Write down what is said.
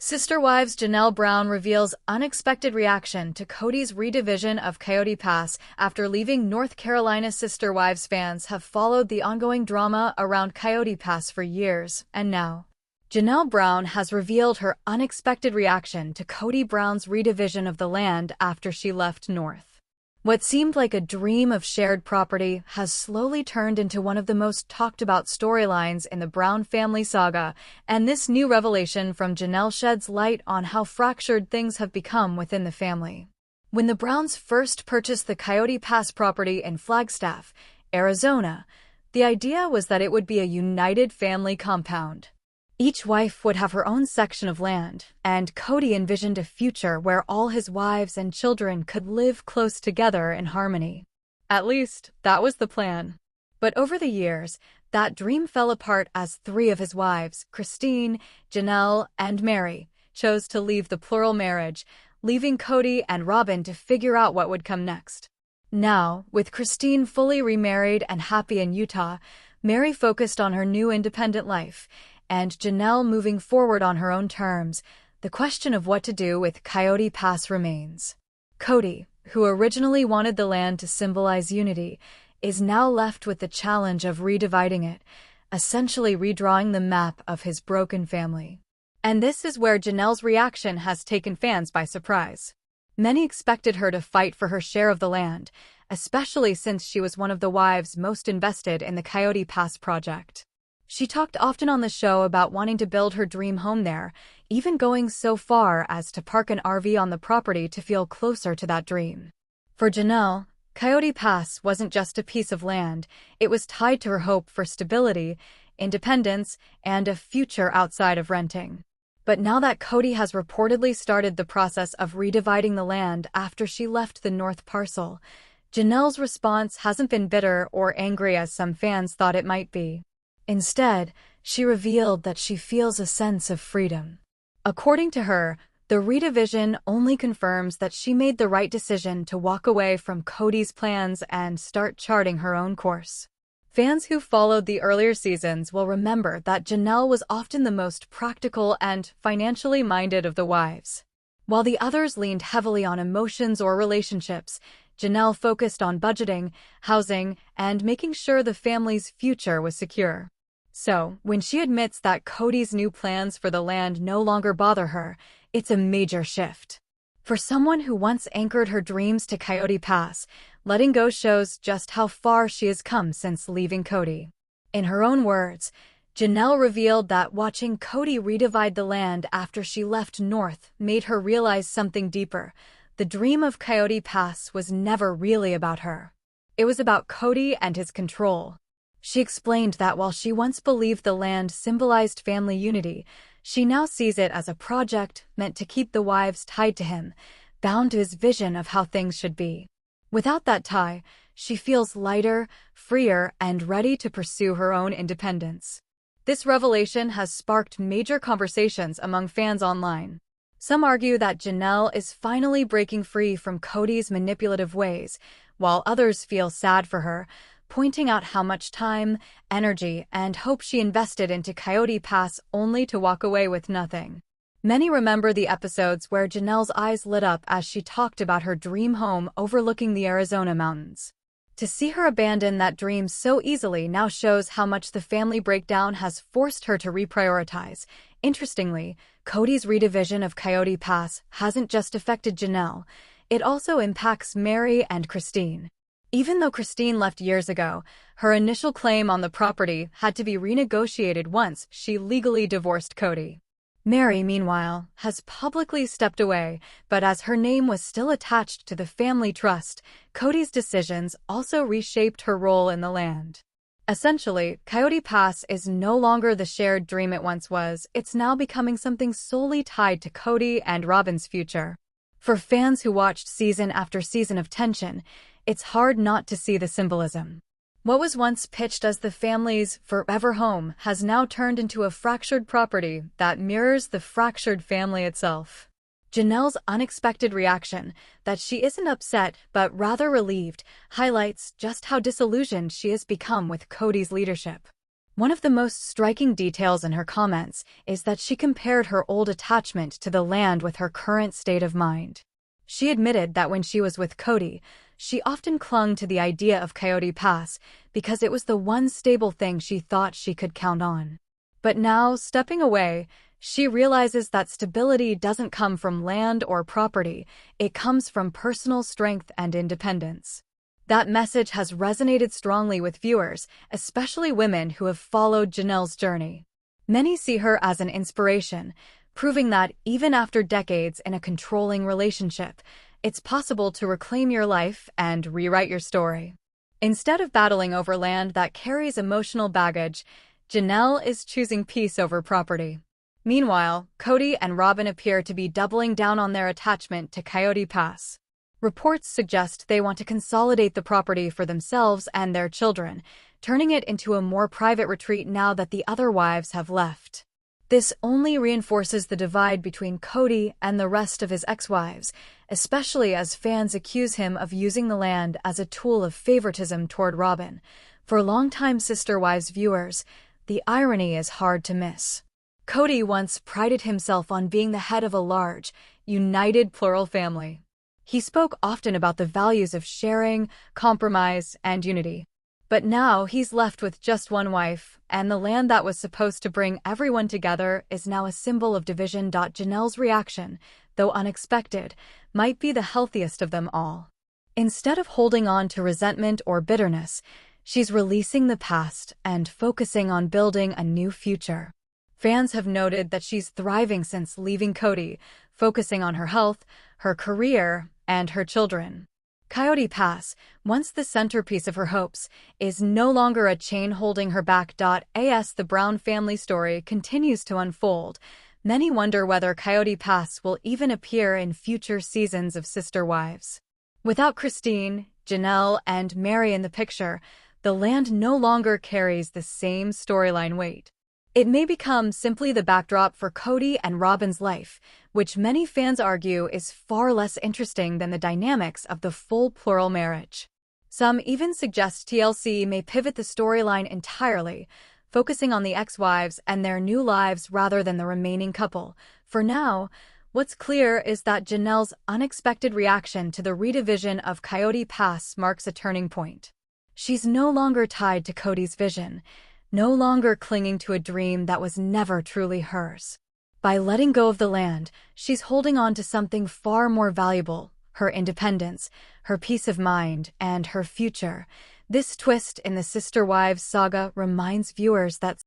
Sister Wives Janelle Brown reveals unexpected reaction to Kody's redivision of Coyote Pass after leaving North Carolina. Sister Wives fans have followed the ongoing drama around Coyote Pass for years, and now Janelle Brown has revealed her unexpected reaction to Kody Brown's redivision of the land after she left North. What seemed like a dream of shared property has slowly turned into one of the most talked-about storylines in the Brown family saga, and this new revelation from Janelle sheds light on how fractured things have become within the family. When the Browns first purchased the Coyote Pass property in Flagstaff, Arizona, the idea was that it would be a united family compound. Each wife would have her own section of land, and Kody envisioned a future where all his wives and children could live close together in harmony. At least, that was the plan. But over the years, that dream fell apart as three of his wives, Christine, Janelle, and Mary, chose to leave the plural marriage, leaving Kody and Robin to figure out what would come next. Now, with Christine fully remarried and happy in Utah, Mary focused on her new independent life, and Janelle moving forward on her own terms, the question of what to do with Coyote Pass remains. Kody, who originally wanted the land to symbolize unity, is now left with the challenge of redividing it, essentially redrawing the map of his broken family. And this is where Janelle's reaction has taken fans by surprise. Many expected her to fight for her share of the land, especially since she was one of the wives most invested in the Coyote Pass project. She talked often on the show about wanting to build her dream home there, even going so far as to park an RV on the property to feel closer to that dream. For Janelle, Coyote Pass wasn't just a piece of land, it was tied to her hope for stability, independence, and a future outside of renting. But now that Kody has reportedly started the process of redividing the land after she left the North parcel, Janelle's response hasn't been bitter or angry as some fans thought it might be. Instead, she revealed that she feels a sense of freedom. According to her, the redivision only confirms that she made the right decision to walk away from Kody's plans and start charting her own course. Fans who followed the earlier seasons will remember that Janelle was often the most practical and financially minded of the wives. While the others leaned heavily on emotions or relationships, Janelle focused on budgeting, housing, and making sure the family's future was secure. So, when she admits that Kody's new plans for the land no longer bother her, it's a major shift. For someone who once anchored her dreams to Coyote Pass, letting go shows just how far she has come since leaving Kody. In her own words, Janelle revealed that watching Kody redivide the land after she left North made her realize something deeper. The dream of Coyote Pass was never really about her. It was about Kody and his control. She explained that while she once believed the land symbolized family unity, she now sees it as a project meant to keep the wives tied to him, bound to his vision of how things should be. Without that tie, she feels lighter, freer, and ready to pursue her own independence. This revelation has sparked major conversations among fans online. Some argue that Janelle is finally breaking free from Kody's manipulative ways, while others feel sad for her, pointing out how much time, energy, and hope she invested into Coyote Pass only to walk away with nothing. Many remember the episodes where Janelle's eyes lit up as she talked about her dream home overlooking the Arizona mountains. To see her abandon that dream so easily now shows how much the family breakdown has forced her to reprioritize. Interestingly, Kody's redivision of Coyote Pass hasn't just affected Janelle, it also impacts Mary and Christine. Even though Christine left years ago, her initial claim on the property had to be renegotiated once she legally divorced Kody. Mary, meanwhile, has publicly stepped away, but as her name was still attached to the family trust, Kody's decisions also reshaped her role in the land. Essentially, Coyote Pass is no longer the shared dream it once was, it's now becoming something solely tied to Kody and Robin's future. For fans who watched season after season of tension, it's hard not to see the symbolism. What was once pitched as the family's forever home has now turned into a fractured property that mirrors the fractured family itself. Janelle's unexpected reaction, that she isn't upset but rather relieved, highlights just how disillusioned she has become with Kody's leadership. One of the most striking details in her comments is that she compared her old attachment to the land with her current state of mind. She admitted that when she was with Kody, she often clung to the idea of Coyote Pass because it was the one stable thing she thought she could count on. But now, stepping away, she realizes that stability doesn't come from land or property, it comes from personal strength and independence. That message has resonated strongly with viewers, especially women who have followed Janelle's journey. Many see her as an inspiration, proving that even after decades in a controlling relationship, it's possible to reclaim your life and rewrite your story. Instead of battling over land that carries emotional baggage, Janelle is choosing peace over property. Meanwhile, Kody and Robin appear to be doubling down on their attachment to Coyote Pass. Reports suggest they want to consolidate the property for themselves and their children, turning it into a more private retreat now that the other wives have left. This only reinforces the divide between Kody and the rest of his ex-wives, especially as fans accuse him of using the land as a tool of favoritism toward Robin. For longtime Sister Wives viewers, the irony is hard to miss. Kody once prided himself on being the head of a large, united plural family. He spoke often about the values of sharing, compromise, and unity. But now he's left with just one wife, and the land that was supposed to bring everyone together is now a symbol of division. Janelle's reaction, though unexpected, might be the healthiest of them all. Instead of holding on to resentment or bitterness, she's releasing the past and focusing on building a new future. Fans have noted that she's thriving since leaving Kody, focusing on her health, her career, and her children. Coyote Pass, once the centerpiece of her hopes, is no longer a chain holding her back. As the Brown family story continues to unfold, many wonder whether Coyote Pass will even appear in future seasons of Sister Wives. Without Christine, Janelle, and Mary in the picture, the land no longer carries the same storyline weight. It may become simply the backdrop for Kody and Robin's life, which many fans argue is far less interesting than the dynamics of the full plural marriage. Some even suggest TLC may pivot the storyline entirely, focusing on the ex-wives and their new lives rather than the remaining couple. For now, what's clear is that Janelle's unexpected reaction to the redivision of Coyote Pass marks a turning point. She's no longer tied to Kody's vision, no longer clinging to a dream that was never truly hers. By letting go of the land, she's holding on to something far more valuable: her independence, her peace of mind, and her future. This twist in the Sister Wives saga reminds viewers that